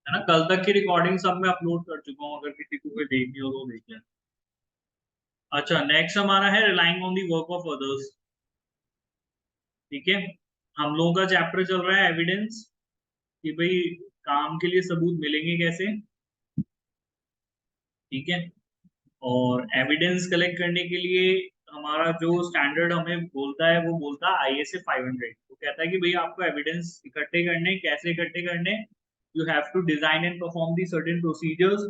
है ना। कल तक की रिकॉर्डिंग सब मैं अपलोड कर चुका हूँ, अगर किसी को कोई देखनी हो तो देख लें। अच्छा, नेक्स्ट हमारा है relying on the work of others. ठीक है, हम लोगों का चैप्टर चल रहा है एविडेंस, कि भाई काम के लिए सबूत मिलेंगे कैसे। ठीक है, और एविडेंस कलेक्ट करने के लिए हमारा जो स्टैंडर्ड हमें बोलता है वो बोलता है ISA 500। वो कहता है कि भाई आपको एविडेंस इकट्ठे करने, कैसे इकट्ठे करने, you have to design and perform the certain procedures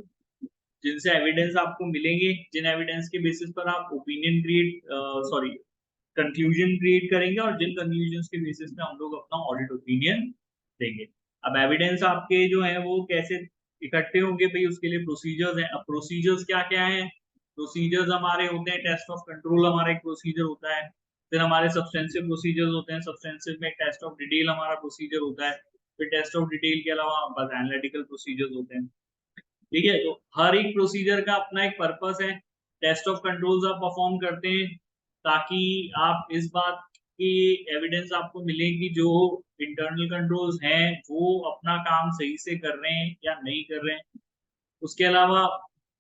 जिनसे एविडेंस आपको मिलेंगे, जिन एविडेंस के बेसिस पर आप opinion create sorry conclusion create करेंगे, और जिन कंक्लूजन के बेसिस पे हम लोग अपना ऑडिट ओपिनियन देंगे। अब एविडेंस आपके जो है वो कैसे इकट्ठे होंगे भाई, उसके लिए प्रोसीजर्स हैं। अब प्रोसीजर्स क्या क्या है, प्रोसीजर्स हमारे होते हैं, टेस्ट ऑफ कंट्रोल हमारा एक प्रोसीजर होता है, फिर हमारे सब्सटेंसिव प्रोसीजर्स होते हैं, सब्सटेंसिव में टेस्ट ऑफ डिटेल हमारा प्रोसीजर होता है, फिर टेस्ट ऑफ डिटेल के अलावा बस एनालिटिकल प्रोसीजर्स होते हैं। ठीक है, तो हर एक प्रोसीजर का अपना एक पर्पस है। टेस्ट ऑफ कंट्रोल्स आप परफॉर्म करते हैं ताकि आप इस बात की एविडेंस आपको मिले कि जो इंटरनल कंट्रोल्स हैं वो अपना काम सही से कर रहे हैं या नहीं कर रहे हैं। उसके अलावा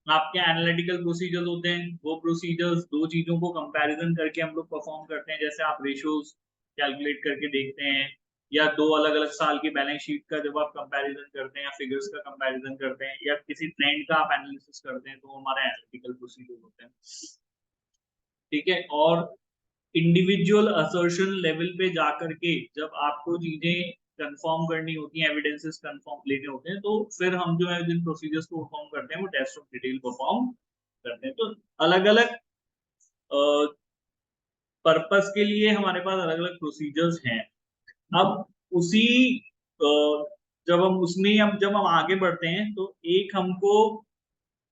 आपके एनालिटिकल प्रोसीजर्स होते हैं, वो प्रोसीजर्स दो चीजों को कंपैरिजन करके हम लोग परफॉर्म करते हैं, जैसे आप रेशियोज कैलकुलेट करके देखते हैं, या दो अलग अलग साल की बैलेंस शीट का जब आप कंपैरिजन करते हैं, या फिगर्स का कंपैरिजन करते हैं, या किसी ट्रेंड का आप एनालिसिस करते हैं, तो हमारे एनालिटिकल प्रोसीजर होते हैं। ठीक है, और इंडिविजुअल असर्शन लेवल पे जाकर के जब आपको चीजें कंफर्म करनी होती हैं, एविडेंसेस कंफर्म लेने होते हैं, तो फिर हम जो है जिन प्रोसीजर्स को परफॉर्म करते हैं वो टेस्ट ऑफ डिटेल परफॉर्म करते हैं। तो अलग अलग पर्पस के लिए हमारे पास अलग अलग प्रोसीजर्स हैं। अब उसी अ, जब हम उसमें अब जब हम आगे बढ़ते हैं तो एक हमको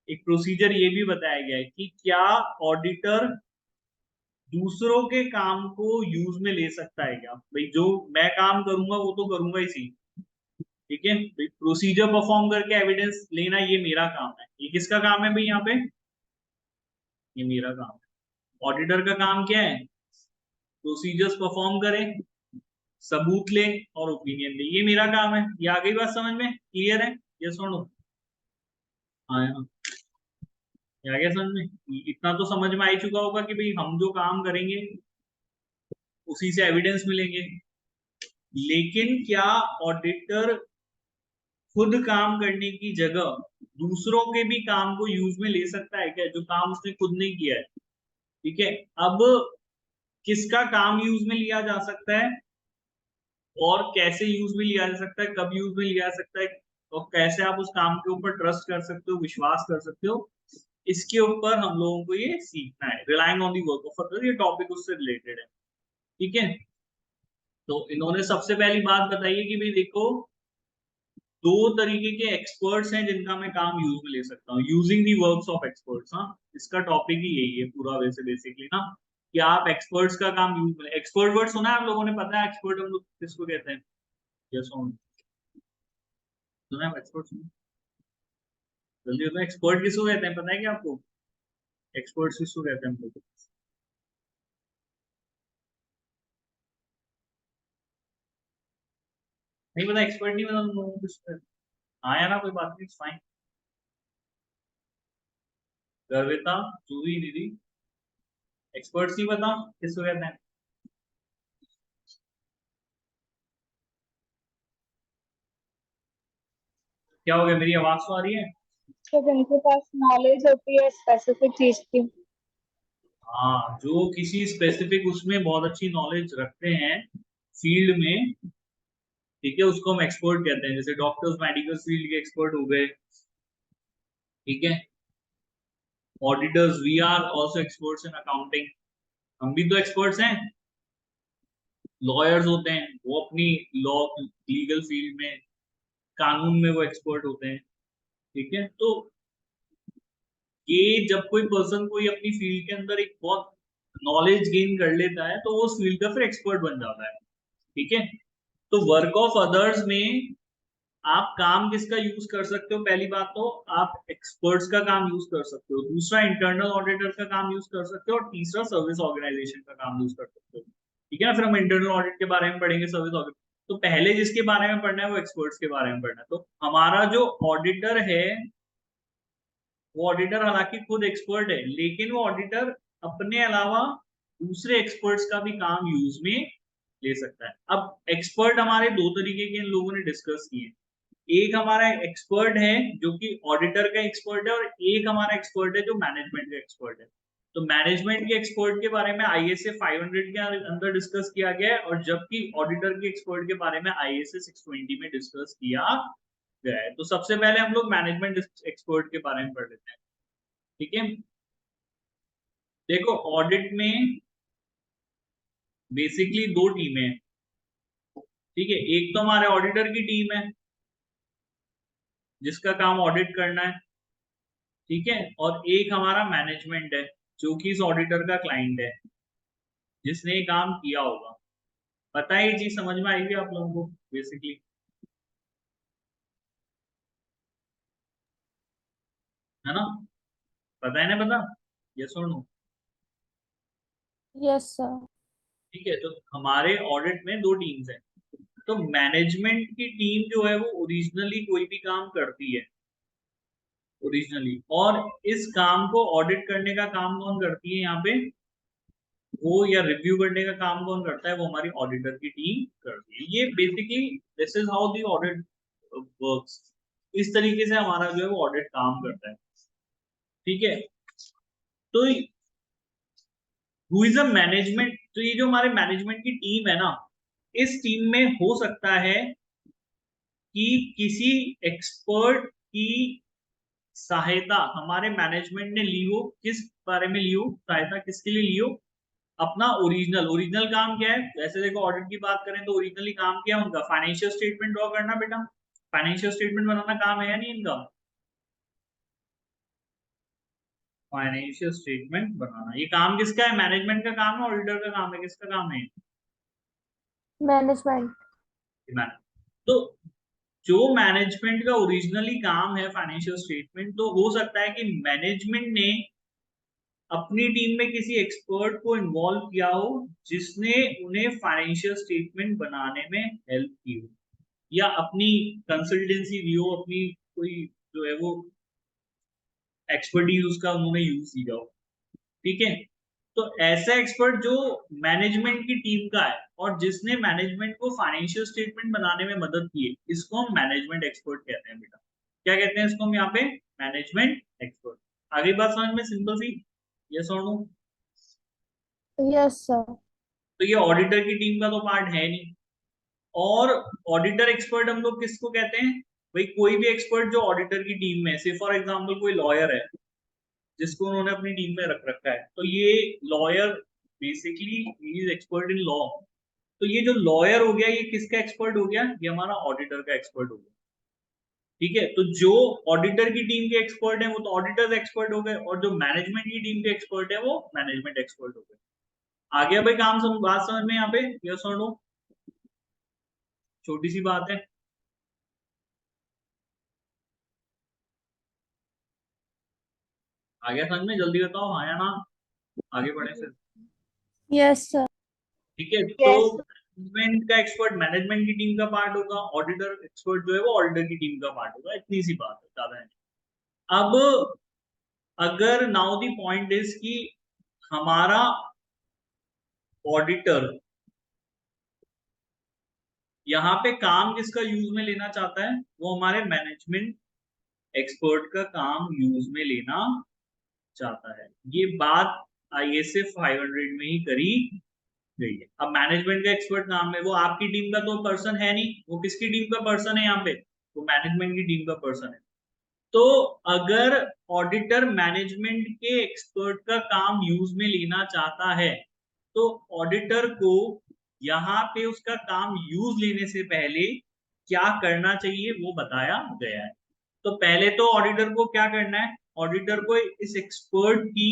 एक प्रोसीजर ये भी बताया गया है कि क्या ऑडिटर दूसरों के काम को यूज में ले सकता है क्या। भाई जो मैं काम करूंगा वो तो करूंगा ही सी। ठीक है, प्रोसीजर परफॉर्म करके एविडेंस लेना ये मेरा काम है। ये किसका काम है भाई यहाँ पे, ये मेरा काम है। ऑडिटर का काम क्या है, प्रोसीजर्स परफॉर्म करे, सबूत ले और ओपिनियन ले, ये मेरा काम है। ये आ गई बात समझ में, क्लियर है, ये सुनो। हाँ हाँ, ये आ गया समझ में। इतना तो समझ में आ ही चुका होगा कि भाई हम जो काम करेंगे उसी से एविडेंस मिलेंगे। लेकिन क्या ऑडिटर खुद काम करने की जगह दूसरों के भी काम को यूज में ले सकता है क्या, जो काम उसने खुद नहीं किया है। ठीक है, अब किसका काम यूज में लिया जा सकता है, और कैसे यूज में लिया जा सकता है, कब यूज में लिया जा सकता है, और कैसे आप उस काम के ऊपर ट्रस्ट कर सकते हो, विश्वास कर सकते हो, इसके ऊपर हम लोगों को ये सीखना है। Relying on the work of other, ये टॉपिक उससे रिलेटेड है। ठीक है, तो इन्होंने सबसे पहली बात बताई है कि भाई देखो, दो तरीके के एक्सपर्ट्स हैं जिनका मैं काम यूज में ले सकता हूँ, using the works of experts. हाँ, इसका टॉपिक ही यही है पूरा वैसे बेसिकली ना, कि आप एक्सपर्ट्स का काम यूज में। एक्सपर्ट वर्ड सुना है आप लोगों ने, पता है एक्सपर्ट हम लोग किसको कहते हैं, यस सुना है एक्सपर्ट, सुना जल्दी होता है। एक्सपर्ट किसको कहते हैं पता है क्या आपको, एक्सपर्ट्स किसको कहते हैं हम लोग, नहीं पता, एक्सपर्ट नहीं पता तुम लोगों को किसको कहते हैं? हाँ यार ना, कोई बात नहीं, फाइन। गर्विता, जूही दीदी, एक्सपर्ट्स नहीं पता किसको कहते हैं। क्या हो गया, मेरी आवाज तो आ रही है। तो जिनके पास नॉलेज होती है स्पेसिफिक चीज की। हाँ, जो किसी स्पेसिफिक उसमें बहुत अच्छी नॉलेज रखते हैं फील्ड में, ठीक है, उसको हम एक्सपर्ट कहते हैं। जैसे डॉक्टर्स मेडिकल फील्ड के एक्सपर्ट हो गए। ठीक है, auditors, we are also experts in accounting, हम भी तो एक्सपर्ट्स हैं। लॉयर्स होते हैं वो अपनी लॉ लीगल फील्ड में, कानून में वो एक्सपर्ट होते हैं। ठीक है, तो ये जब कोई पर्सन कोई अपनी फील्ड के अंदर एक बहुत नॉलेज गेन कर लेता है तो वो उस फील्ड का फिर एक्सपर्ट बन जाता है। ठीक है, तो वर्क ऑफ अदर्स में आप काम किसका यूज कर सकते हो, पहली बात तो आप एक्सपर्ट्स का काम यूज कर सकते हो, दूसरा इंटरनल ऑडिटर का काम यूज कर सकते हो, और तीसरा सर्विस ऑर्गेनाइजेशन का काम यूज कर सकते हो। ठीक है ना, फिर हम इंटरनल ऑडिट के बारे में पढ़ेंगे, सर्विस ऑडिट। तो पहले जिसके बारे में पढ़ना है वो एक्सपर्ट्स के बारे में पढ़ना है। तो हमारा जो ऑडिटर है वो ऑडिटर हालांकि खुद एक्सपर्ट है, लेकिन वो ऑडिटर अपने अलावा दूसरे एक्सपर्ट्स का भी काम यूज में ले सकता है। अब एक्सपर्ट हमारे दो तरीके के इन लोगों ने डिस्कस किए। एक हमारा एक्सपर्ट है जो कि ऑडिटर का एक्सपर्ट है, और एक हमारा एक्सपर्ट है जो मैनेजमेंट का एक्सपर्ट है। तो मैनेजमेंट के एक्सपर्ट के बारे में आईएसए 500 के अंदर डिस्कस किया गया है, और जबकि ऑडिटर के एक्सपर्ट के बारे में आईएसए 620 में डिस्कस किया गया है। तो सबसे पहले हम लोग मैनेजमेंट एक्सपर्ट के बारे में पढ़ लेते हैं। ठीक है, देखो ऑडिट में बेसिकली दो टीमें हैं। ठीक है, एक तो हमारे ऑडिटर की टीम है जिसका काम ऑडिट करना है। ठीक है, और एक हमारा मैनेजमेंट है जो कि इस ऑडिटर का क्लाइंट है जिसने ये काम किया होगा। पता है ये चीज समझ में आएगी आप लोगों को बेसिकली, है ना? पता है ना, पता? यस और नो? Yes sir. ठीक है, तो हमारे ऑडिट में दो टीम्स हैं। तो मैनेजमेंट की टीम जो है वो ओरिजिनली कोई भी काम करती है ओरिजिनली, और इस काम को ऑडिट करने का काम कौन करती है यहाँ पे, वो या रिव्यू करने का काम कौन करता है, वो हमारी ऑडिटर की टीम करती है। ये basically this is how the audit works. इस तरीके से हमारा जो है वो ऑडिट काम करता है। ठीक है, तो हु इज अ मैनेजमेंट, तो ये जो हमारे मैनेजमेंट की टीम है ना, इस टीम में हो सकता है कि किसी एक्सपर्ट की सहायता हमारे मैनेजमेंट ने ली हो। किस बारे में ली हो सहायता, किसके लिए ली हो? अपना ओरिजिनल काम क्या है? वैसे देखो ऑडिट की बात करें तो ओरिजिनली काम क्या है उनका? फाइनेंशियल स्टेटमेंट ड्रॉ करना बेटा। फाइनेंशियल स्टेटमेंट बनाना काम है या नहीं इनका? फाइनेंशियल स्टेटमेंट बनाना ये काम किसका है? मैनेजमेंट का काम है, ऑडिटर का काम है? किसका काम है? मैनेजमेंट। तो जो मैनेजमेंट का ओरिजिनली काम है फाइनेंशियल स्टेटमेंट, तो हो सकता है कि मैनेजमेंट ने अपनी टीम में किसी एक्सपर्ट को इन्वॉल्व किया हो जिसने उन्हें फाइनेंशियल स्टेटमेंट बनाने में हेल्प की हो, या अपनी कंसल्टेंसी दी हो, अपनी कोई जो है वो एक्सपर्टीज उसका उन्होंने यूज किया हो। ठीक है, तो ऐसा एक्सपर्ट जो मैनेजमेंट की टीम का है और जिसने मैनेजमेंट को फाइनेंशियल स्टेटमेंट बनाने में मदद की है, इसको हम मैनेजमेंट एक्सपर्ट कहते हैं बेटा। क्या कहते हैं इसको हम यहाँ पे? Management expert. आगे बात समझ में सिंपल सी, यस और नो? Yes sir. तो ये ऑडिटर की टीम का तो पार्ट है नहीं। और ऑडिटर एक्सपर्ट हम लोग किसको कहते हैं? भाई कोई भी एक्सपर्ट जो ऑडिटर की टीम में, से फॉर एग्जांपल कोई लॉयर है जिसको उन्होंने अपनी टीम में रख रखा है, तो ये lawyer basically is expert in law. तो ये जो लॉयर हो गया ये किसका एक्सपर्ट हो गया? ये हमारा ऑडिटर का एक्सपर्ट हो गया। ठीक है, तो जो ऑडिटर की टीम के एक्सपर्ट है वो तो ऑडिटर्स एक्सपर्ट हो गए, और जो मैनेजमेंट की टीम के एक्सपर्ट है वो मैनेजमेंट एक्सपर्ट हो गए। आ गया भाई काम बात समझ में यहाँ पे, यस और नो? छोटी सी बात है। आ गया समझ में? जल्दी बताओ हाँ या ना, आगे बढ़े फिर। Yes sir. ठीक है, तो यस। मैनेजमेंट का एक्सपर्ट मैनेजमेंट की टीम का पार्ट होगा, ऑडिटर एक्सपर्ट जो है वो ऑडिटर की टीम का पार्ट होगा। इतनी सी बात है, ज्यादा है नहीं। अब अगर नाउ दी पॉइंट इज कि हमारा ऑडिटर यहाँ पे काम किसका यूज में लेना चाहता है? वो हमारे मैनेजमेंट एक्सपर्ट का काम यूज में लेना चाहता है। ये बात आईएसए 500 में ही करी गई है। अब मैनेजमेंट का एक्सपर्ट नाम है, वो आपकी टीम का तो पर्सन है नहीं, वो किसकी टीम का पर्सन है यहाँ पे? वो मैनेजमेंट की टीम का पर्सन है। तो अगर ऑडिटर मैनेजमेंट के एक्सपर्ट का काम यूज में लेना चाहता है, तो ऑडिटर को यहाँ पे उसका काम यूज लेने से पहले क्या करना चाहिए वो बताया गया है। तो पहले तो ऑडिटर को क्या करना है? ऑडिटर को इस एक्सपर्ट की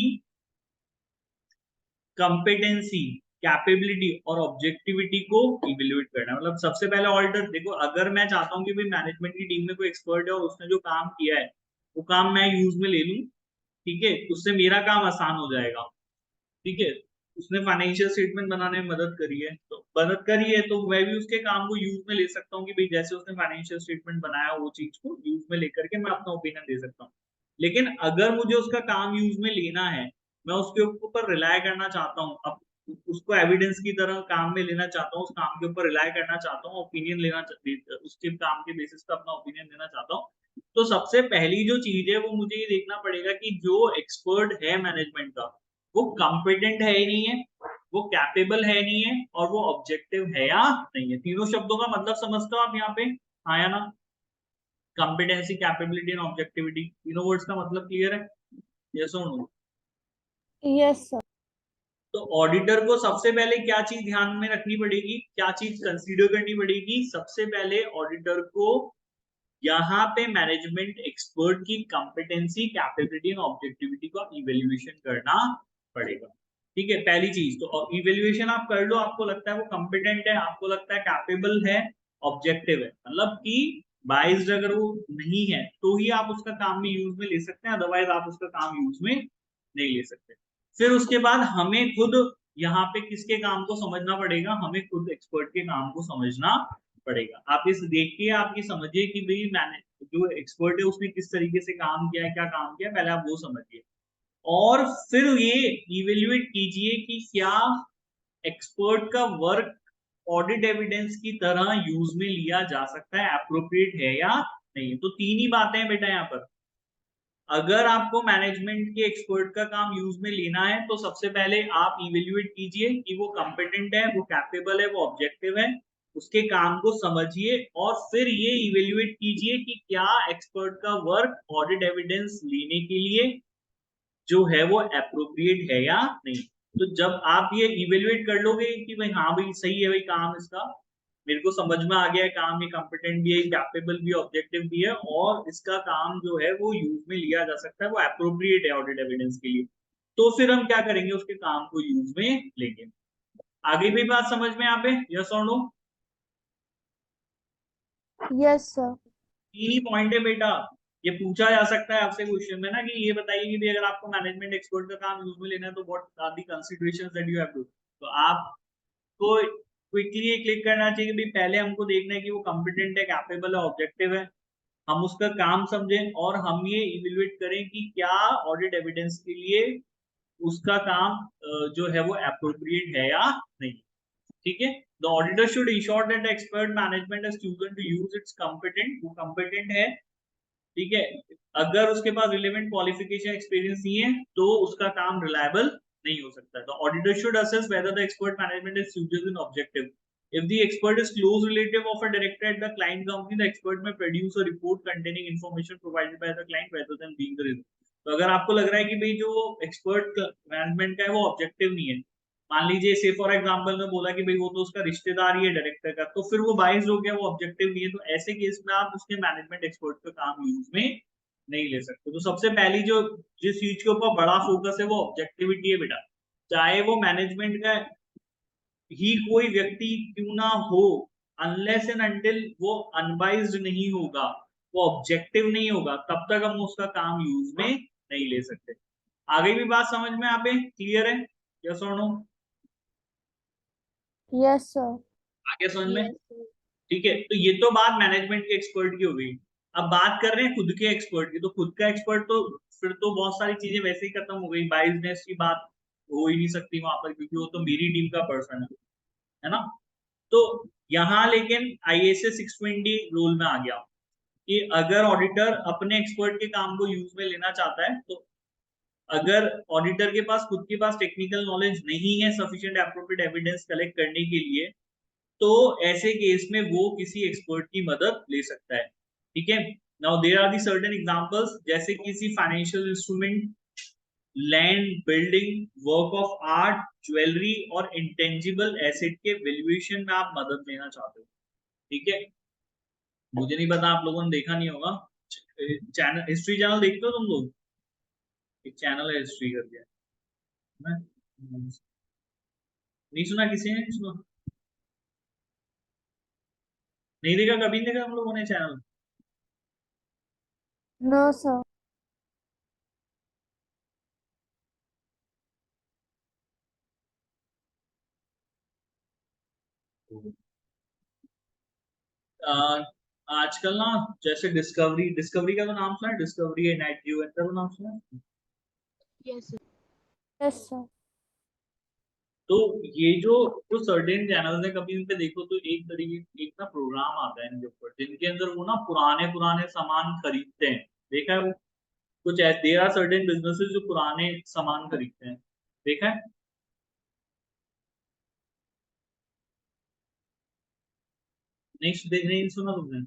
कंपेटेंसी, कैपेबिलिटी और ऑब्जेक्टिविटी को इवेल्युएट करना है। मतलब सबसे पहले ऑडिटर देखो, अगर मैं चाहता हूँ कि भाई मैनेजमेंट की टीम में कोई एक्सपर्ट है और उसने जो काम किया है वो काम मैं यूज में ले लूं, ठीक है, उससे मेरा काम आसान हो जाएगा। ठीक है, उसने फाइनेंशियल स्टेटमेंट बनाने में मदद करी है, तो मदद करी है तो मैं भी उसके काम को यूज में ले सकता हूँ कि भाई जैसे उसने फाइनेंशियल स्टेटमेंट बनाया वो चीज को यूज में लेकर के मैं अपना ओपिनियन दे सकता हूँ। लेकिन अगर मुझे उसका काम यूज में लेना है, मैं उसके ऊपर रिलाय करना चाहता हूँ, अब उसको एविडेंस की तरह काम में लेना चाहता हूँ, उस काम के ऊपर रिलाय करना चाहता हूँ, ओपिनियन उसके काम के बेसिस पे अपना ओपिनियन देना चाहता हूँ, तो सबसे पहली जो चीज है वो मुझे ये देखना पड़ेगा कि जो एक्सपर्ट है मैनेजमेंट का वो कॉम्पिटेंट है ही नहीं है, वो कैपेबल है नहीं है, और वो ऑब्जेक्टिव है या नहीं है। तीनों शब्दों का मतलब समझते हो आप यहाँ पे, हाँ या ना? कॉम्पिटेंसी, कैपेबिलिटी एंड ऑब्जेक्टिविटी, तीनों वर्ड्स का मतलब क्लियर है? यस और नो? Yes sir. तो ऑडिटर को सबसे पहले क्या चीज ध्यान में रखनी पड़ेगी, क्या चीज कंसीडर करनी पड़ेगी? सबसे पहले ऑडिटर को यहाँ पे मैनेजमेंट एक्सपर्ट की कॉम्पिटेंसी, कैपेबिलिटी एंड ऑब्जेक्टिविटी का इवेल्युएशन करना पड़ेगा। ठीक है, पहली चीज तो इवेल्युएशन आप कर लो, आपको लगता है वो कॉम्पिटेंट है, आपको लगता है कैपेबल है, ऑब्जेक्टिव है, मतलब कि बाइज्ड अगर वो नहीं है तो ही आप उसका काम में यूज में ले सकते हैं, अदरवाइज आप उसका काम यूज में नहीं ले सकते। फिर उसके बाद हमें खुद यहाँ पे किसके काम को समझना पड़ेगा, हमें खुद एक्सपर्ट के काम को समझना पड़ेगा। आप इस देखिए, आप ये समझिए कि भाई मैंने जो एक्सपर्ट है उसने किस तरीके से काम किया है, क्या काम किया, पहले आप वो समझिए, और फिर ये इवेल्युएट कीजिए कि क्या एक्सपर्ट का वर्क ऑडिट एविडेंस की तरह यूज में लिया जा सकता है, अप्रोप्रिएट है या नहीं। तो तीन ही बातें हैं बेटा यहाँ पर। अगर आपको मैनेजमेंट के एक्सपर्ट का काम यूज में लेना है तो सबसे पहले आप इवेल्युएट कीजिए कि वो कॉम्पिटेंट है, वो कैपेबल है, वो ऑब्जेक्टिव है, उसके काम को समझिए, और फिर ये इवेल्युएट कीजिए कि क्या एक्सपर्ट का वर्क ऑडिट एविडेंस लेने के लिए जो है वो अप्रोप्रिएट है या नहीं। तो जब आप ये इवेल्युएट कर लोगे कि भाई हाँ भाई सही है भाई काम इसका, मेरे को समझ में आ गया है काम, ये कॉम्पिटेंट भी है, कैपेबल भी, ऑब्जेक्टिव भी है, और इसका काम जो है वो यूज में लिया जा सकता है, वो अप्रोप्रिएट है ऑडिट एविडेंस के लिए, तो फिर हम क्या करेंगे, उसके काम को यूज में लेंगे। आगे भी बात समझ में यहाँ पे, यस और नो? Yes sir. तीन ही पॉइंट है बेटा। ये पूछा जा सकता है आपसे क्वेश्चन में ना कि ये बताइए कि अगर आपको मैनेजमेंट एक्सपर्ट का काम यूज में लेना है तो what are the considerations that you have to. तो आपको क्विकली ये क्लिक करना चाहिए कि पहले हमको देखना है कि वो कॉम्पिटेंट है, कैपेबल है, ऑब्जेक्टिव है, हम उसका काम समझें, और हम ये इवेल्युएट करें कि क्या ऑडिट एविडेंस के लिए उसका काम जो है वो अप्रोप्रिएट है या नहीं। ठीक है, the auditor should ensure that expert management has chosen to use its competent, वो कॉम्पिटेंट है, ठीक है। अगर उसके पास रिलेवेंट क्वालिफिकेशन, एक्सपीरियंस नहीं है तो उसका काम रिलायबल नहीं हो सकता। The auditor should assess whether the expert management is suited in objective. If the expert is close relative of a director at the client company, the expert may produce a report containing information provided by the client rather than being the result. तो अगर आपको लग रहा है कि भाई जो expert management का है वो ऑब्जेक्टिव नहीं है, मान लीजिए से फॉर एग्जांपल में बोला कि भाई वो तो उसका रिश्तेदार ही है डायरेक्टर का, तो फिर वो बाइस्ड हो गया, वो ऑब्जेक्टिव नहीं है, तो ऐसे केस में आप उसके मैनेजमेंट एक्सपर्ट का काम यूज में नहीं ले सकते। तो सबसे पहली जो जिस चीज के ऊपर बड़ा फोकस है वो ऑब्जेक्टिविटी है बेटा, चाहे वो मैनेजमेंट का ही कोई व्यक्ति क्यों ना हो, अनलेस एंड अनटिल वो अनबाइज्ड नहीं होगा, वो ऑब्जेक्टिव नहीं होगा, तब तक हम उसका काम यूज में नहीं ले सकते। आगे भी बात समझ में आप क्लियर है, यस और नो? Yes sir. आगे समझ में? ठीक है, तो ये तो बात मैनेजमेंट के एक्सपर्ट की हो गई। अब बात कर रहे हैं खुद के एक्सपर्ट की, तो खुद का एक्सपर्ट तो फिर तो बहुत सारी चीजें वैसे ही खत्म हो गई, बाइजनेस की बात हो ही नहीं सकती वहां पर, क्योंकि वो तो मेरी टीम का पर्सन है ना। तो यहाँ लेकिन IAS 620 रूल में आ गया कि अगर ऑडिटर अपने एक्सपर्ट के काम को यूज में लेना चाहता है, तो अगर ऑडिटर के पास खुद के पास टेक्निकल नॉलेज नहीं है सफिशिएंट एप्रोप्रिएट एविडेंस कलेक्ट करने के लिए, तो ऐसे केस में वो किसी एक्सपर्ट की मदद ले सकता है। ठीक है, now there are the certain examples, जैसे किसी financial instrument, land, building, work of art, jewellery और इंटेंजिबल एसेट के वैल्यूएशन में आप मदद लेना चाहते हो। ठीक है, मुझे नहीं पता, आप लोगों ने देखा नहीं होगा, चैनल हिस्ट्री चैनल देखते हो तुम लोग? एक चैनल है हिस्ट्री करके, नहीं सुना किसी ने? सुना? नहीं देखा, कभी नहीं देखा हम लोगों ने चैनल? No sir. आजकल ना जैसे डिस्कवरी डिस्कवरी का तो नाम सुना है, डिस्कवरी है, नेट जियो का तो नाम सुना है। Yes, sir. Yes sir. तो ये जो जो सर्टेन चैनल्स है, कभी उन पे देखो तो एक तरीके एक ना प्रोग्राम आता है इनके ऊपर, जिनके अंदर वो ना पुराने पुराने सामान खरीदते हैं। देखा है वो? कुछ देयर आर सर्टेन बिजनेसेस जो पुराने सामान खरीदते हैं, देखा है? नहीं सुना तुमने?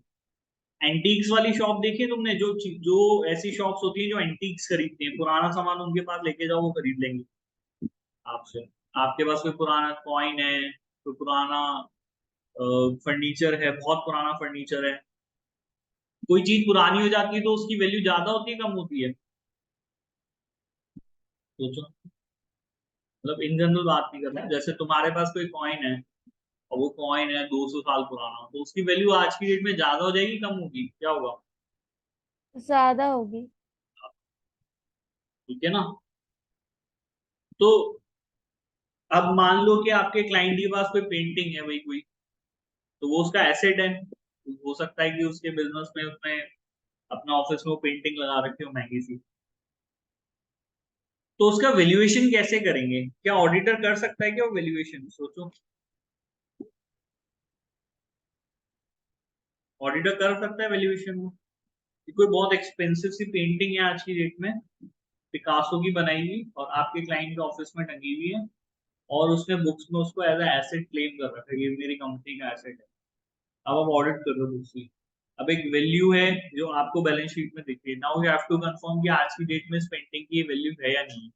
एंटीक्स वाली शॉप देखी है तुमने? जो ऐसी शॉप्स होती है जो एंटीक्स खरीदती हैं, पुराना सामान उनके पास लेके जाओ वो खरीद लेंगे आपसे। आपके पास कोई पुराना कॉइन है, कोई पुराना फर्नीचर है, बहुत पुराना फर्नीचर है, कोई चीज पुरानी हो जाती है तो उसकी वैल्यू ज्यादा होती है कम होती है? सोचो। मतलब इन जनरल बात नहीं कर रहे हैं, जैसे तुम्हारे पास कोई कॉइन है और वो कॉइन है 200 साल पुराना, तो उसकी वैल्यू आज की डेट में ज्यादा हो जाएगी कम होगी, क्या होगा? ज्यादा होगी। ठीक है ना? तो अब मान लो कि आपके क्लाइंट के पास कोई पेंटिंग है भाई कोई, तो वो उसका एसेट है। हो सकता है कि उसके बिजनेस में उसने अपना ऑफिस में वो पेंटिंग लगा रखी हो महंगी सी, तो उसका वैल्यूएशन कैसे करेंगे? क्या ऑडिटर कर सकता है क्या वो वैल्यूएशन? सोचो। ऑडिटर कर सकता है वैल्यूएशन वो? कोई बहुत एक्सपेंसिव सी पेंटिंग है आज की डेट में, पिकासो की बनाई हुई, और आपके क्लाइंट के ऑफिस में टंगी हुई है, और उसने बुक्स में उसको एज एसेट क्लेम कर रखा है, ये मेरी कंपनी का एसेट है। अब आप ऑडिट कर रहे हो बुक्स की। अब एक वैल्यू है जो आपको बैलेंस शीट में दिख रही है, now you have to confirm कि आज की डेट में इस पेंटिंग की वैल्यू है या नहीं।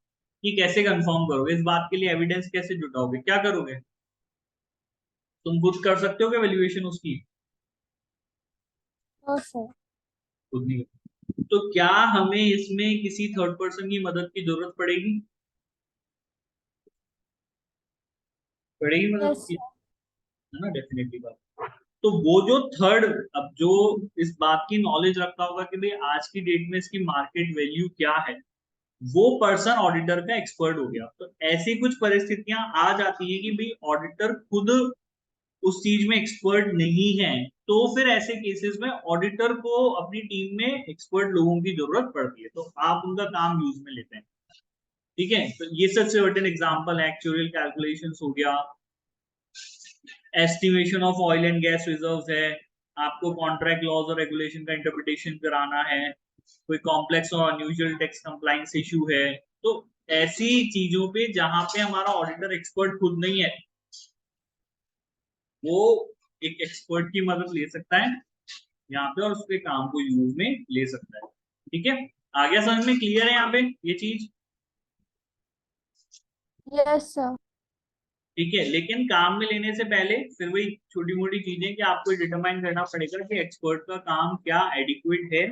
कि कैसे कंफर्म करोगे इस बात के लिए? एविडेंस कैसे जुटाओगे, क्या करोगे? तुम खुद कर सकते हो क्या वैल्यूएशन उसकी? No sir. खुद नहीं। तो क्या हमें इसमें किसी थर्ड पर्सन की मदद की जरूरत पड़ेगी? पड़ेगी मदद यस की, सर। है ना? डेफिनेटली बात। तो वो जो थर्ड, अब जो इस बात की नॉलेज रखता होगा कि भाई आज की डेट में इसकी मार्केट वैल्यू क्या है, वो पर्सन ऑडिटर का एक्सपर्ट हो गया। तो ऐसी कुछ परिस्थितियां आ जाती है कि भाई ऑडिटर खुद उस चीज में एक्सपर्ट नहीं है, तो फिर ऐसे केसेस में ऑडिटर को अपनी टीम में एक्सपर्ट लोगों की जरूरत पड़ती है, तो आप उनका काम यूज में लेते हैं। ठीक है, तो ये सब सर्टेन एग्जांपल है। एक्चुअल कैलकुलेशंस हो गया, estimation of oil and gas reserves है, आपको कॉन्ट्रैक्ट लॉज और रेगुलेशन का इंटरप्रिटेशन कराना है, कोई कॉम्प्लेक्स और अनयूजुअल टैक्स कंप्लायंस इशू है। तो ऐसी चीजों पे जहां पे हमारा ऑडिटर एक्सपर्ट खुद नहीं है, वो एक एक्सपर्ट की मदद ले सकता है यहाँ पे, और उसके काम को यूज में ले सकता है। ठीक है, आ गया समझ में? क्लियर है यहाँ पे ये चीज? Yes sir. ठीक है, लेकिन काम में लेने से पहले फिर वही छोटी मोटी चीजें कि आपको डिटरमाइन करना पड़ेगा कि एक्सपर्ट का काम क्या एडिक्वेट है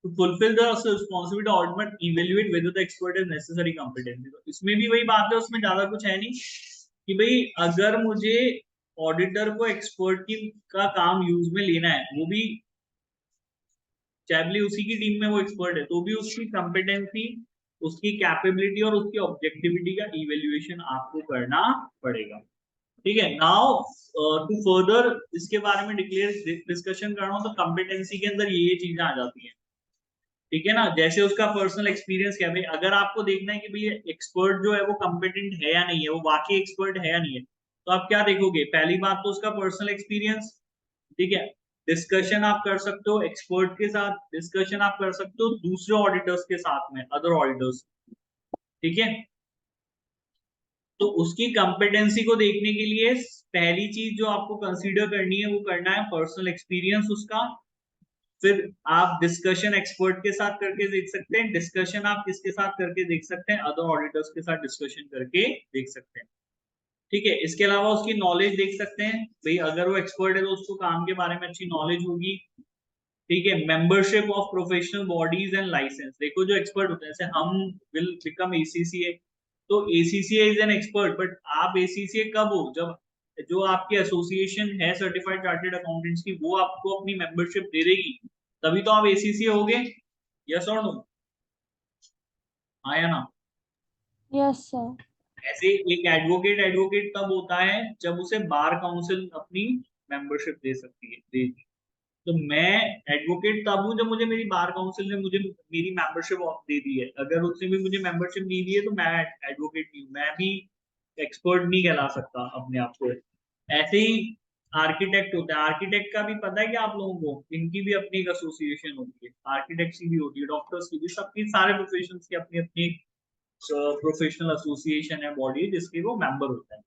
to fulfill the responsibility of audit, evaluate whether the expert has necessary competency। तो इसमें भी वही बात है, उसमें ज्यादा कुछ है नहीं कि भाई अगर मुझे ऑडिटर को एक्सपर्ट की का काम यूज में लेना है, वो भी चाहे उसी की टीम में वो एक्सपर्ट है, तो भी उसकी कॉम्पिटेंसी, उसकी कैपेबिलिटी और उसकी ऑब्जेक्टिविटी का इवेल्युएशन आपको करना पड़ेगा। ठीक है, नाउ टू फर्दर इसके बारे में डिक्लेयर डिस्कशन करना हो तो कॉम्पिटेंसी के अंदर ये चीजें आ जाती हैं। ठीक है ना? जैसे उसका पर्सनल एक्सपीरियंस क्या है भाई, अगर आपको देखना है कि भाई एक्सपर्ट जो है वो कॉम्पिटेंट है या नहीं है, वो वाकई एक्सपर्ट है या नहीं है, तो आप क्या देखोगे? पहली बात तो उसका पर्सनल एक्सपीरियंस। ठीक है, डिस्कशन आप कर सकते हो एक्सपर्ट के साथ, डिस्कशन आप कर सकते हो दूसरे ऑडिटर्स के साथ में, अदर ऑडिटर्स। ठीक है, तो उसकी कॉम्पिटेंसी को देखने के लिए पहली चीज जो आपको कंसीडर करनी है वो करना है पर्सनल एक्सपीरियंस उसका। फिर आप डिस्कशन एक्सपर्ट के साथ करके देख सकते हैं, डिस्कशन आप किसके साथ करके देख सकते हैं? अदर ऑडिटर्स के साथ डिस्कशन करके देख सकते हैं। ठीक है, इसके अलावा उसकी नॉलेज देख सकते हैं, भाई अगर वो एक्सपर्ट है तो उसको काम के बारे में अच्छी नॉलेज होगी। ठीक है, membership of professional bodies and licence, देखो जो एक्सपर्ट होते हैं, जैसे हम विल बिकम एसीसीए, तो ACCA is an expert, but आप एसीसीए कब हो? जब जो आपकी एसोसिएशन है सर्टिफाइड चार्टर्ड अकाउंटेंट्स की, वो आपको अपनी मेंबरशिप दे देगी, तभी तो आप एसीसीए होगे। यस और नो? हाँ या ना? Yes sir. ऐसे एक एडवोकेट तब होता है जब उसे बार काउंसिल अपनी मेंबरशिप दे सकती है, देगी। तो मैं एडवोकेट तब हूं जब मुझे मेरी बार काउंसिल ने मुझे मेरी मेंबरशिप दे दी है। अगर उसने भी मुझे मेंबरशिप नहीं दी है तो मैं एडवोकेट नहीं हूँ, मैं भी एक्सपर्ट नहीं कहला सकता अपने आप को। ऐसे ही आर्किटेक्ट होता है, आर्किटेक्ट का भी पता है कि आप लोगों को इनकी भी अपनी एक एसोसिएशन होती है, आर्किटेक्ट्स की भी होती है, डॉक्टर्स की भी, सबकी सारे प्रोफेशंस की अपनी अपनी प्रोफेशनल एसोसिएशन है, बॉडी जिसके वो मेंबर होता है।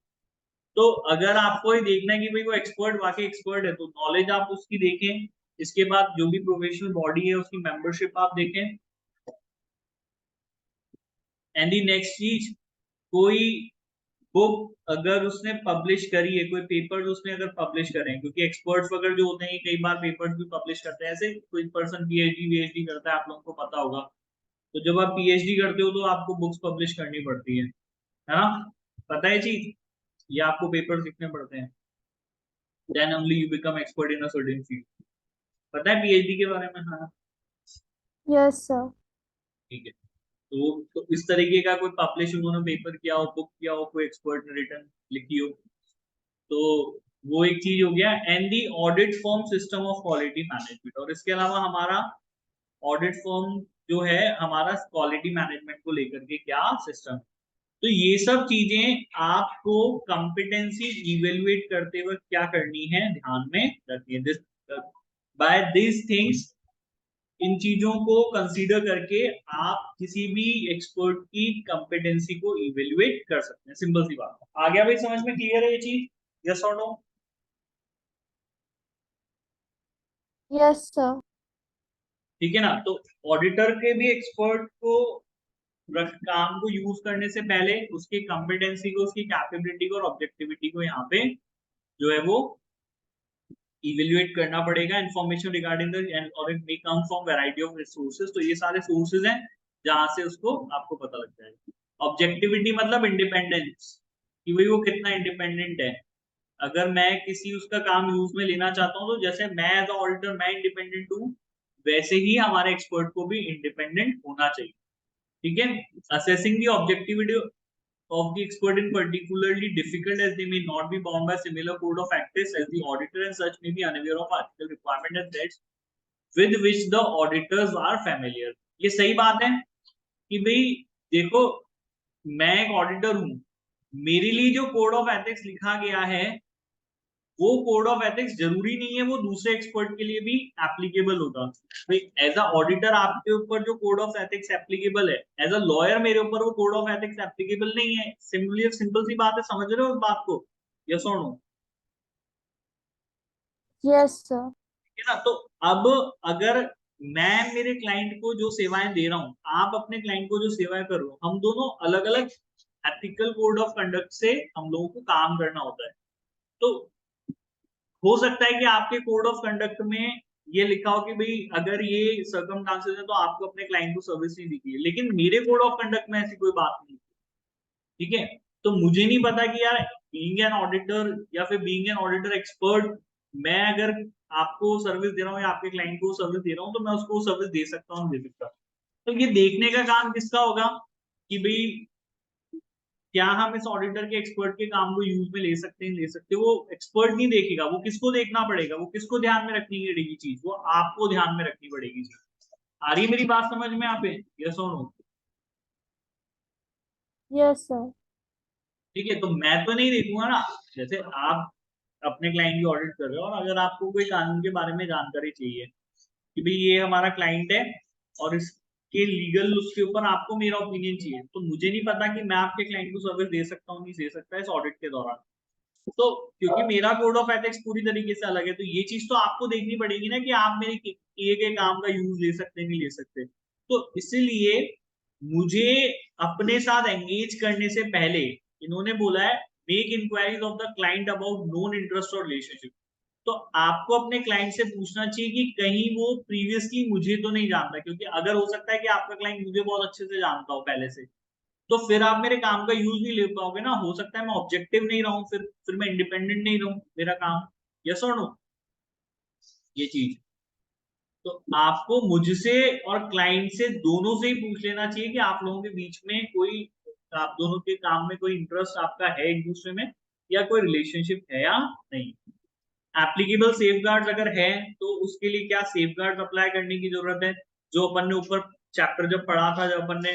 तो अगर आपको ये देखना है कि भाई वो एक्सपर्ट वाकई एक्सपर्ट है, तो नॉलेज आप उसकी देखें, इसके बाद जो भी प्रोफेशनल बॉडी है उसकी मेंबरशिप आप देखें। एंड दी नेक्स्ट चीज, कोई बुक अगर उसने पब्लिश करी है, कोई पेपर्स उसने अगर पब्लिश करे हैं, क्योंकि एक्सपर्ट्स वगैरह जो होते हैं कई बार पेपर्स भी पब्लिश करते हैं, ऐसे कोई पर्सन पीएचडी करता है, आप लोगों को पता होगा। तो जब आप पीएचडी करते हो तो आपको बुक्स पब्लिश करनी पड़ती है ना, पता है चीज, ये आपको पेपर्स लिखने पड़ते हैं, then only you become expert in a certain field. पता है पीएचडी के बारे में? हाँ, यस सर। ठीक है। तो इस तरीके का कोई पब्लिश उन्होंने पेपर किया हो, बुक किया हो, कोई एक्सपर्ट ने रिटर्न लिखी हो, तो वो एक चीज हो गया। And the audit form system of quality management, और इसके अलावा हमारा ऑडिट फॉर्म जो है हमारा क्वालिटी मैनेजमेंट को लेकर के क्या सिस्टम। तो ये सब चीजें आपको कंपिटेंसी इवेलुएट करते वक्त क्या करनी है, ध्यान में रखनी है। दिस बाय दिस थिंग्स, इन चीजों को कंसीडर करके आप किसी भी एक्सपर्ट की कंपिटेंसी को इवेलुएट कर सकते हैं। सिंपल सी बात है। आ गया भाई समझ में? क्लियर है ये चीज? यस और नो? Yes sir. ठीक है ना। तो ऑडिटर के भी एक्सपर्ट को काम को यूज करने से पहले उसकी कॉम्पिटेंसी को, उसकी कैपेबिलिटी को और ऑब्जेक्टिविटी को यहाँ पे जो है वो इवेल्युएट करना पड़ेगा। इंफॉर्मेशन रिगार्डिंग द और it may come from variety of resources, तो ये सारे सोर्सेज हैं जहां से उसको आपको पता लग जाएगा। ऑब्जेक्टिविटी मतलब इंडिपेंडेंस, कि भाई वो कितना इंडिपेंडेंट है। अगर मैं किसी उसका काम यूज में लेना चाहता हूँ, तो जैसे मैं एज अ ऑडिटर मैं इंडिपेंडेंट हूँ, वैसे ही हमारे एक्सपर्ट को भी इंडिपेंडेंट होना चाहिए। ठीक है। Assessing the objectivity of the expert in particularly difficult, as they may not be bound by similar code of practice as the auditor, and such may be unaware of article requirement and threats with which the auditors are familiar। ये सही बात है कि भाई देखो, मैं एक auditor हूं, मेरे लिए जो कोड ऑफ एथिक्स लिखा गया है वो कोड ऑफ एथिक्स जरूरी नहीं है वो दूसरे एक्सपर्ट के लिए भी एप्लीकेबल होगा। भाई एज अ ऑडिटर आपके ऊपर जो कोड ऑफ एथिक्स एप्लीकेबल है, एज अ लॉयर मेरे ऊपर वो कोड ऑफ एथिक्स एप्लीकेबल नहीं है। सिंपल सी बात है, समझ रहे हो उस बात को? यस और नो? Yes sir. है ना। तो अब अगर मैं मेरे क्लाइंट को जो सेवाएं दे रहा हूं, आप अपने क्लाइंट को जो सेवाएं कर रहे हो, हम दोनों अलग अलग एथिकल कोड ऑफ कंडक्ट से हम लोगों को काम करना होता है। तो हो सकता है कि आपके कोड ऑफ कंडक्ट में ये लिखा हो कि भाई अगर ये सर्कमस्टांसेस है तो आपको अपने क्लाइंट को सर्विस नहीं दी है, लेकिन मेरे कोड ऑफ कंडक्ट में ऐसी कोई बात नहीं। ठीक है। तो मुझे नहीं पता कि यार बीइंग एन ऑडिटर या फिर बीइंग एन ऑडिटर एक्सपर्ट, मैं अगर आपको सर्विस दे रहा हूँ या आपके क्लाइंट को सर्विस दे रहा हूँ तो मैं उसको सर्विस दे सकता हूँ, दे सकता। तो ये देखने का काम किसका होगा कि भाई क्या हम इस ऑडिटर के एक्सपर्ट के काम को यूज में ले सकते हैं, ले सकते हैं। वो एक्सपर्ट नहीं देखेगा, वो किसको देखना पड़ेगा, वो किसको ध्यान में रखनी पड़ेगी चीज, वो आपको ध्यान में रखनी पड़ेगी चीज। आ रही है मेरी बात समझ में यहाँ पे? यस और नो? Yes sir. ठीक है। तो मैं तो नहीं देखूंगा ना, जैसे आप अपने क्लाइंट की ऑडिट कर रहे हो और अगर आपको कोई कानून के बारे में जानकारी चाहिए कि भाई ये हमारा क्लाइंट है और इसके लीगल उसके ऊपर आपको मेरा ओपिनियन चाहिए, तो मुझे नहीं पता कि मैं आपके क्लाइंट को सर्विस दे सकता हूँ नहीं दे सकता इस ऑडिट के दौरान। तो क्योंकि मेरा कोड ऑफ एथिक्स पूरी तरीके से अलग है, तो ये चीज तो आपको देखनी पड़ेगी ना कि आप मेरे किए गए काम का यूज ले सकते हैं नहीं ले सकते। तो इसलिए मुझे अपने साथ एंगेज करने से पहले इन्होंने बोला है make inquiries of the client about known interest और रिलेशनशिप। तो आपको अपने क्लाइंट से पूछना चाहिए कि कहीं वो प्रीवियसली मुझे तो नहीं जानता, क्योंकि अगर हो सकता है कि आपका क्लाइंट मुझे बहुत अच्छे से जानता हो पहले से, तो फिर आप मेरे काम का यूज नहीं ले पाओगे ना। हो सकता है मैं ऑब्जेक्टिव नहीं रहूं, फिर मैं इंडिपेंडेंट नहीं रहूं मेरा काम। यस और नो? ये चीज तो आपको मुझसे और क्लाइंट से दोनों से ही पूछ लेना चाहिए कि आप लोगों के बीच में कोई आप दोनों के काम में कोई इंटरेस्ट आपका है एक दूसरे में, या कोई रिलेशनशिप है या नहीं। एप्लीकेबल सेफगार्ड्स अगर है तो उसके लिए क्या सेफगार्ड्स अप्लाई करने की जरूरत है, जो अपन ने ऊपर चैप्टर जब पढ़ा था, जब अपन ने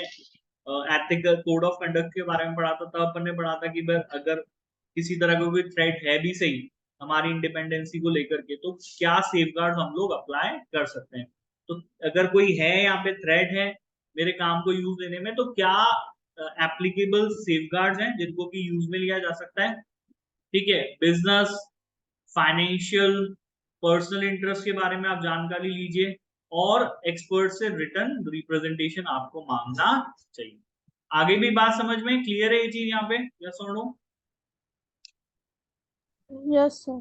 एथिकल कोड ऑफ कंडक्ट के बारे में पढ़ा था, तब अपन ने पढ़ा था कि अगर किसी तरह का कोई थ्रेट है भी सही हमारी इंडिपेंडेंसी को लेकर के, तो क्या सेफगार्ड हम लोग अप्लाई कर सकते हैं। तो अगर कोई है यहाँ पे थ्रेट है मेरे काम को यूज लेने में, तो क्या एप्लीकेबल सेफगार्ड्स हैं जिनको कि यूज में लिया जा सकता है। ठीक है, बिजनेस, फाइनेंशियल, पर्सनल इंटरेस्ट के बारे में आप जानकारी लीजिए, और एक्सपर्ट से रिटर्न रिप्रेजेंटेशन आपको मांगना चाहिए। आगे भी बात समझ में क्लियर है ये चीज यहाँ पे, यस और नो? Yes sir.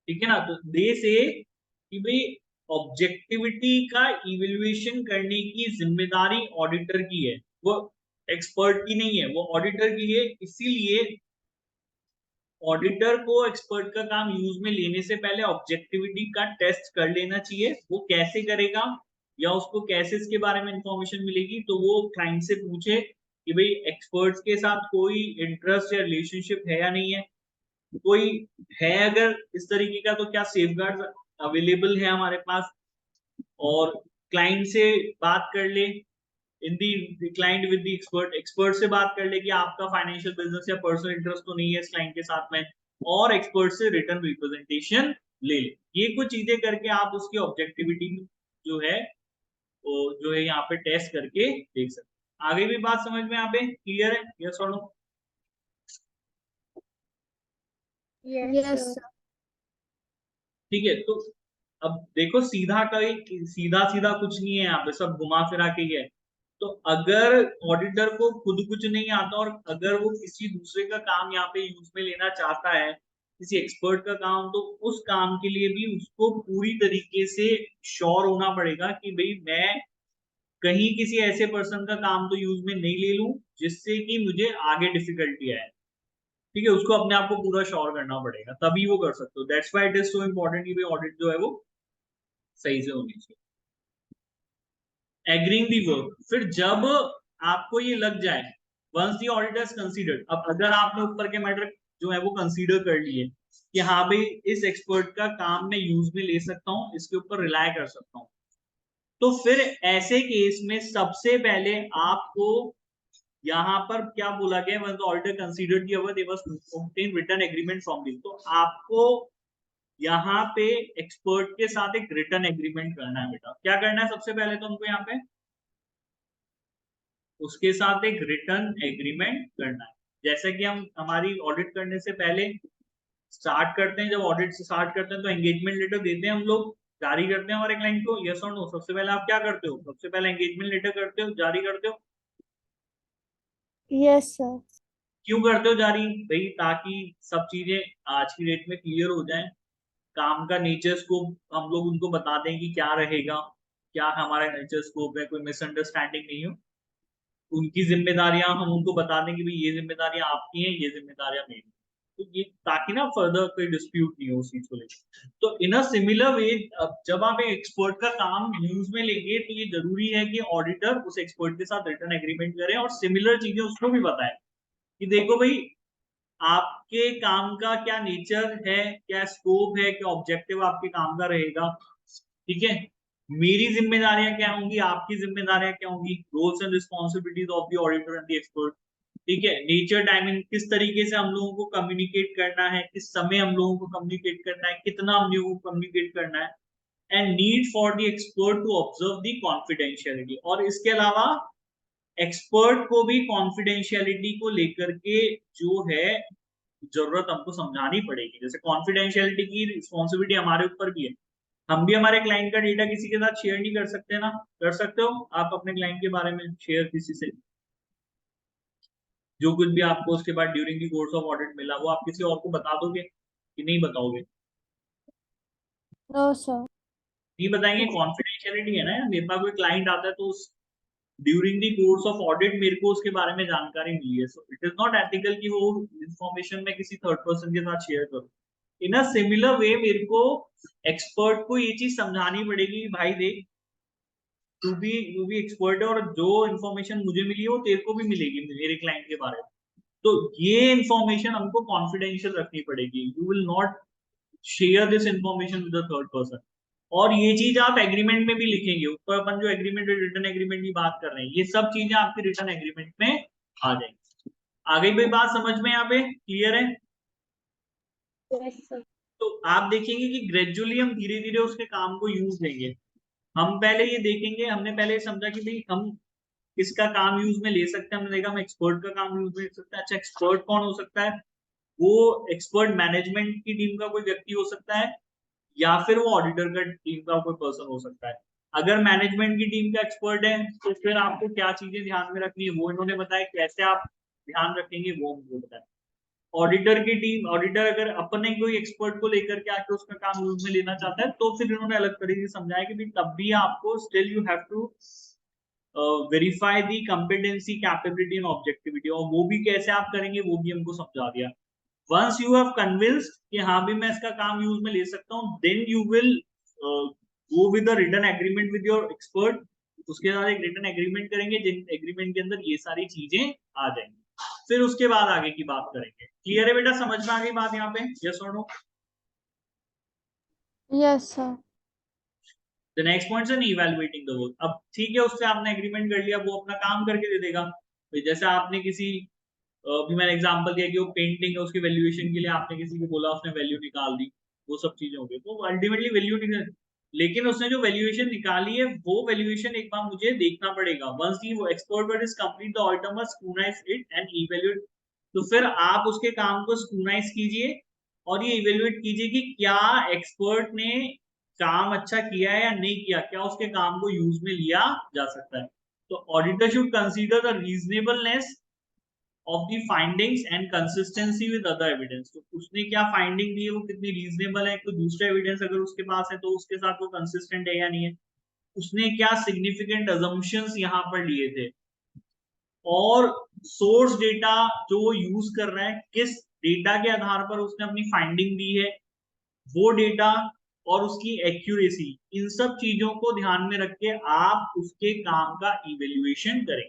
ठीक है ना। तो दे से कि भाई ऑब्जेक्टिविटी का इवैल्यूएशन करने की जिम्मेदारी ऑडिटर की है, वो एक्सपर्ट की नहीं है, वो ऑडिटर की है। इसीलिए ऑडिटर को एक्सपर्ट का काम यूज में लेने से पहले ऑब्जेक्टिविटी का टेस्ट कर लेना चाहिए। वो कैसे करेगा या उसको कैसे इसके बारे में इंफॉर्मेशन मिलेगी, तो वो क्लाइंट से पूछे कि भाई एक्सपर्ट्स के साथ कोई इंटरेस्ट या रिलेशनशिप है या नहीं है, कोई है अगर इस तरीके का तो क्या सेफगार्ड अवेलेबल है हमारे पास, और क्लाइंट से बात कर ले, in the client with the expert, expert से बात कर ले कि आपका फाइनेंशियल बिजनेस या पर्सनल इंटरेस्ट तो नहीं है इस क्लाइंट के साथ में, और एक्सपर्ट से रिटर्न रिप्रेजेंटेशन ले ले। ये कुछ चीजें करके आप उसकी ऑब्जेक्टिविटी जो है वो जो है यहाँ पे टेस्ट करके देख सकते हैं। आगे भी बात समझ में यहाँ पे क्लियर है, यस और नो? Yes sir. ठीक है, तो अब देखो सीधा का सीधा सीधा कुछ नहीं है यहाँ पे, सब घुमा फिरा के ही है। तो अगर ऑडिटर को खुद कुछ नहीं आता और अगर वो किसी दूसरे का काम यहाँ पे यूज में लेना चाहता है, किसी एक्सपर्ट का काम, तो उस काम के लिए भी उसको पूरी तरीके से श्योर होना पड़ेगा कि भाई मैं कहीं किसी ऐसे पर्सन का काम तो यूज में नहीं ले लूं जिससे कि मुझे आगे डिफिकल्टी आए। ठीक है, उसको अपने आप को पूरा श्योर करना पड़ेगा, तभी वो कर सकते हो। That's why it is so important कि भाई ऑडिट जो है वो सही से होनी चाहिए। एग्रीइंग दी वर्क, फिर जब आपको ये लग जाए, वंस दी ऑडिटर्स कंसीडर्ड, अब अगर आपने ऊपर के मैटर जो है वो कंसीडर कर लिए कि हाँ भाई इस एक्सपर्ट का काम मैं यूज में ले सकता हूँ, इसके ऊपर रिलाय कर सकता हूँ, तो फिर ऐसे केस में सबसे पहले आपको यहाँ पर क्या बोला गया, when the auditor considered the our they was obtain written agreement from this, तो आपको यहाँ पे एक्सपर्ट के साथ एक रिटर्न एग्रीमेंट करना है। बेटा क्या करना है सबसे पहले तो हमको यहाँ पे उसके साथ एक रिटर्न एग्रीमेंट करना है। जैसे कि हम हमारी ऑडिट करने से पहले स्टार्ट करते हैं, जब ऑडिट से स्टार्ट करते हैं तो एंगेजमेंट लेटर देते हैं हम लोग, जारी करते हैं हमारे क्लाइंट को, यस और नो? सबसे पहले आप क्या करते हो, सबसे पहले एंगेजमेंट लेटर करते हो, जारी करते हो। Yes sir. क्यों करते हो जारी भाई? ताकि सब चीजें आज की डेट में क्लियर हो जाए, काम का नेचर स्कोप हम लोग उनको बता दें कि क्या रहेगा, क्या हमारा नेचर स्कोप है, कोई मिसअंडरस्टैंडिंग नहीं हो। उनकी जिम्मेदारियां हम उनको बता दें कि भाई ये जिम्मेदारियां आपकी हैं, ये जिम्मेदारियां मेरी, तो ये ताकि ना फर्दर कोई डिस्प्यूट नहीं हो उस चीज को लेकर। तो इन अ सिमिलर वे जब आप एक एक्सपर्ट का काम यूज में लेंगे तो ये जरूरी है कि ऑडिटर उस एक्सपर्ट के साथ रिटर्न एग्रीमेंट करे और सिमिलर चीजें उसको भी बताए कि देखो भाई आपके काम का क्या नेचर है, क्या स्कोप है, क्या ऑब्जेक्टिव आपके काम का रहेगा। ठीक है, मेरी जिम्मेदारियां क्या होंगी, आपकी जिम्मेदारियां क्या होंगी, roles and responsibilities of the auditor and the expert. ठीक है, नेचर, टाइमिंग, किस तरीके से हम लोगों को कम्युनिकेट करना है, किस समय हम लोगों को कम्युनिकेट करना है, कितना हम लोगों को कम्युनिकेट करना है, and need for the expert to observe the confidentiality. और इसके अलावा एक्सपर्ट को भी कॉन्फिडेंशियलिटी को लेकर के जो है जरूरत हमको समझानी पड़ेगी। जैसे कॉन्फिडेंशियलिटी की रिस्पॉन्सिबिलिटी हमारे ऊपर भी है, हम भी हमारे क्लाइंट का डेटा किसी के साथ शेयर नहीं कर सकते ना। कर सकते हो आप अपने क्लाइंट के बारे में शेयर किसी से, जो कुछ भी आपको उसके बाद during the course of audit मिला वो आप किसी और को बता दोगे कि नहीं बताओगे? No sir. नहीं बताएंगे, कॉन्फिडेंशियलिटी है ना यार। मेरे पास कोई क्लाइंट आता है तो उस during the course of audit मेरे को उसके बारे में जानकारी मिली है, so it is not ethical कि वो इंफॉर्मेशन में किसी थर्ड पर्सन के साथ शेयर करूं। इन अ सिमिलर वे मेरे को एक्सपर्ट को ये चीज समझानी पड़ेगी, भाई देख तू भी एक्सपर्ट है और जो इन्फॉर्मेशन मुझे मिली है वो तेरे को भी मिलेगी मेरे क्लाइंट के बारे में। तो ये इन्फॉर्मेशन हमको कॉन्फिडेंशियल रखनी पड़ेगी। You will not share this information with the third person. और ये चीज आप एग्रीमेंट में भी लिखेंगे, ऊपर अपन जो एग्रीमेंट रिटर्न एग्रीमेंट की बात कर रहे हैं, ये सब चीजें आपके रिटर्न एग्रीमेंट में आ जाएंगी। आगे भी बात समझ में यहाँ पे क्लियर है? Yes, sir. तो आप देखेंगे कि ग्रेजुअली हम धीरे धीरे उसके काम को यूज देंगे। हम पहले ये देखेंगे, हमने पहले समझा कि भाई हम किसका काम यूज में ले सकते हैं। हमने देखा हम एक्सपर्ट का काम यूज में ले सकते हैं। अच्छा, एक्सपर्ट कौन हो सकता है? वो एक्सपर्ट मैनेजमेंट की टीम का कोई व्यक्ति हो सकता है, या फिर वो ऑडिटर का टीम का कोई पर्सन हो सकता है। अगर मैनेजमेंट की टीम का एक्सपर्ट है तो फिर आपको क्या चीजें ध्यान में रखनी है वो इन्होंने बताया, कैसे आप ध्यान रखेंगे वो हमको बताया। ऑडिटर की टीम, ऑडिटर अगर अपने कोई एक्सपर्ट को लेकर के आके उसका काम यूज में लेना चाहता है तो फिर इन्होंने अलग तरीके से समझाया कि तब भी आपको still you have to verify the competency, capability and objectivity. और वो भी कैसे आप करेंगे वो भी हमको समझा दिया। वंस यू हैव कन्विंस्ड कि हाँ भी मैं इसका काम यूज में ले सकता हूँ, then you will go with the written agreement with your expert. उसके साथ एक रिटन एग्रीमेंट करेंगे जिन एग्रीमेंट के अंदर ये सारी चीजें आ जाएंगी। फिर उसके बाद आगे की बात करेंगे। क्लियर है बेटा? समझ में आ गई बात यहाँ पे? यस और no? Yes, sir. The next point है इवैल्यूएटिंग द वर्क। अब ठीक है, उससे आपने एग्रीमेंट कर लिया, वो अपना काम करके दे देगा। तो जैसे आपने किसी अभी मैंने एग्जांपल दिया कि वो पेंटिंग है, उसकी वैल्यूएशन के लिए आपने किसी को बोला, उसने वैल्यू निकाल दी, वो सब चीजें हो गई, तो अल्टीमेटली वैल्यू निकल। लेकिन उसने जो वैल्यूएशन निकाली है वो वैल्यूएशन एक बार मुझे देखना पड़ेगा। Once the expert word is complete the auditor must scrutinise it and evaluate. तो फिर आप उसके काम को स्क्रूटाइज कीजिए और ये इवैल्यूएट कीजिए कि क्या एक्सपर्ट ने काम अच्छा किया है या नहीं किया, क्या उसके काम को यूज में लिया जा सकता है। तो auditor should consider the reasonableness of the findings and consistency with other evidence। तो उसने क्या फाइंडिंग दी है वो कितनी रीजनेबल है, कोई दूसरा एविडेंस अगर उसके पास है तो उसके साथ वो कंसिस्टेंट है या नहीं है। उसने क्या सिग्निफिकेंट अजम्पशंस यहाँ पर लिए थे, और सोर्स डेटा जो वो यूज कर रहा है, किस डेटा के आधार पर उसने अपनी फाइंडिंग दी है, वो डेटा और उसकी एक्यूरेसी, इन सब चीजों को ध्यान में रख के आप उसके काम का इवेल्युएशन करें।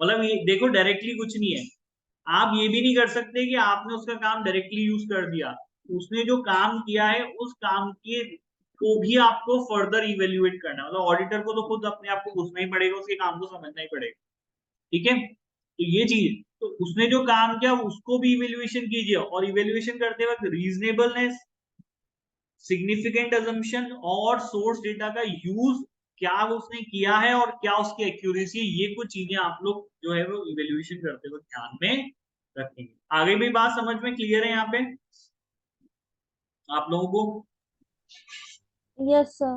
मतलब ये देखो, डायरेक्टली कुछ नहीं है। आप ये भी नहीं कर सकते कि आपने उसका काम डायरेक्टली यूज कर दिया। उसने जो काम किया है उस काम के को भी आपको फर्दर इवेल्युएट करना है। मतलब ऑडिटर को तो खुद अपने आप को घुसना ही पड़ेगा, उसके काम को समझना ही पड़ेगा। ठीक है, तो ये चीज, तो उसने जो काम किया उसको भी इवेल्युएशन कीजिए, और इवेल्युएशन करते वक्त रीजनेबलनेस, सिग्निफिकेंट अजम्पशन और सोर्स डेटा का यूज क्या उसने किया है और क्या उसकी एक्यूरेसी, ये कुछ चीजें आप लोग जो है वो इवेल्युएशन करते वक्त ध्यान में रखेंगे। आगे भी बात समझ में क्लियर है यहाँ पे आप लोगों को? Yes, sir.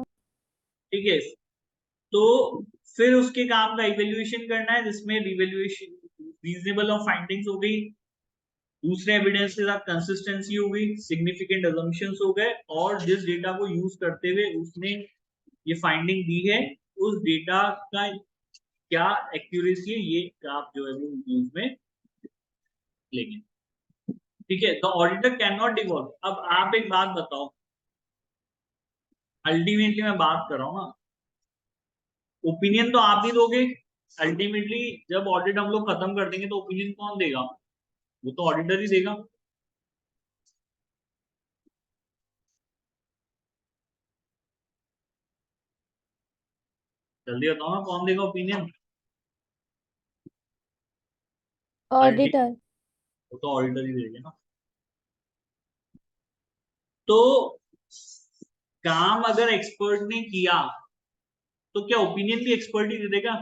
ठीक है, तो फिर उसके काम का इवेल्युएशन करना है जिसमें रिवेल्युएशन रीजनेबल ऑफ फाइंडिंग्स हो गई, दूसरे एविडेंस के साथ कंसिस्टेंसी हो गई, सिग्निफिकेंट अजम्पशंस हो गए, और जिस डेटा को यूज करते हुए उसने ये फाइंडिंग दी है उस डेटा का क्या एक्यूरेसी है, ये आप जो है वो यूज में लेंगे। ठीक है, the auditor can not devolve. अब आप एक बात बताओ, अल्टीमेटली मैं बात कर रहा हूँ ना, ओपिनियन तो आप ही दोगे। अल्टीमेटली जब ऑडिट हम लोग खत्म कर देंगे तो ओपिनियन कौन देगा? वो तो ऑडिटर ही देगा। जल्दी बताओ ना, कौन देगा ओपिनियन? Auditor. वो तो ऑडिटर ही देगा ना। तो काम अगर एक्सपर्ट ने किया तो क्या ओपिनियन भी एक्सपर्ट ही दे देगा?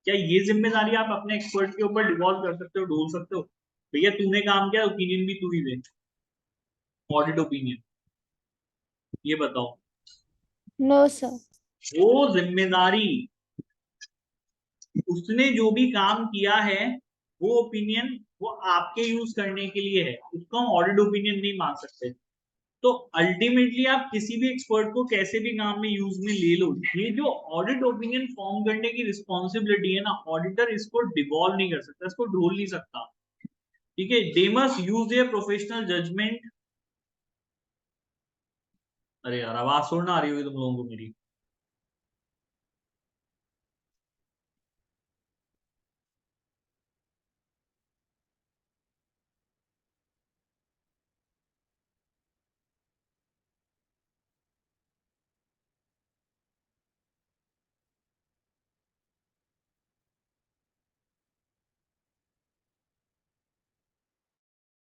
क्या ये जिम्मेदारी आप अपने एक्सपर्ट के ऊपर डिवॉल्व कर सकते हो, ढोल सकते हो? भैया तूने काम किया, ओपिनियन भी तू ही दे, ऑडिट ओपिनियन। ये बताओ, No, sir. वो जिम्मेदारी, उसने जो भी काम किया है वो ओपिनियन वो आपके यूज करने के लिए है, उसको हम ऑडिट ओपिनियन नहीं मान सकते। तो अल्टीमेटली आप किसी भी एक्सपर्ट को कैसे भी काम में यूज में ले लो, ये जो ऑडिट ओपिनियन फॉर्म करने की रिस्पॉन्सिबिलिटी है ना, ऑडिटर इसको डिवॉल्व नहीं कर सकता, इसको ढोल नहीं सकता। ठीक है, they must use their professional judgement. अरे यार आवाज सुन आ रही होगी तुम लोगों को मेरी?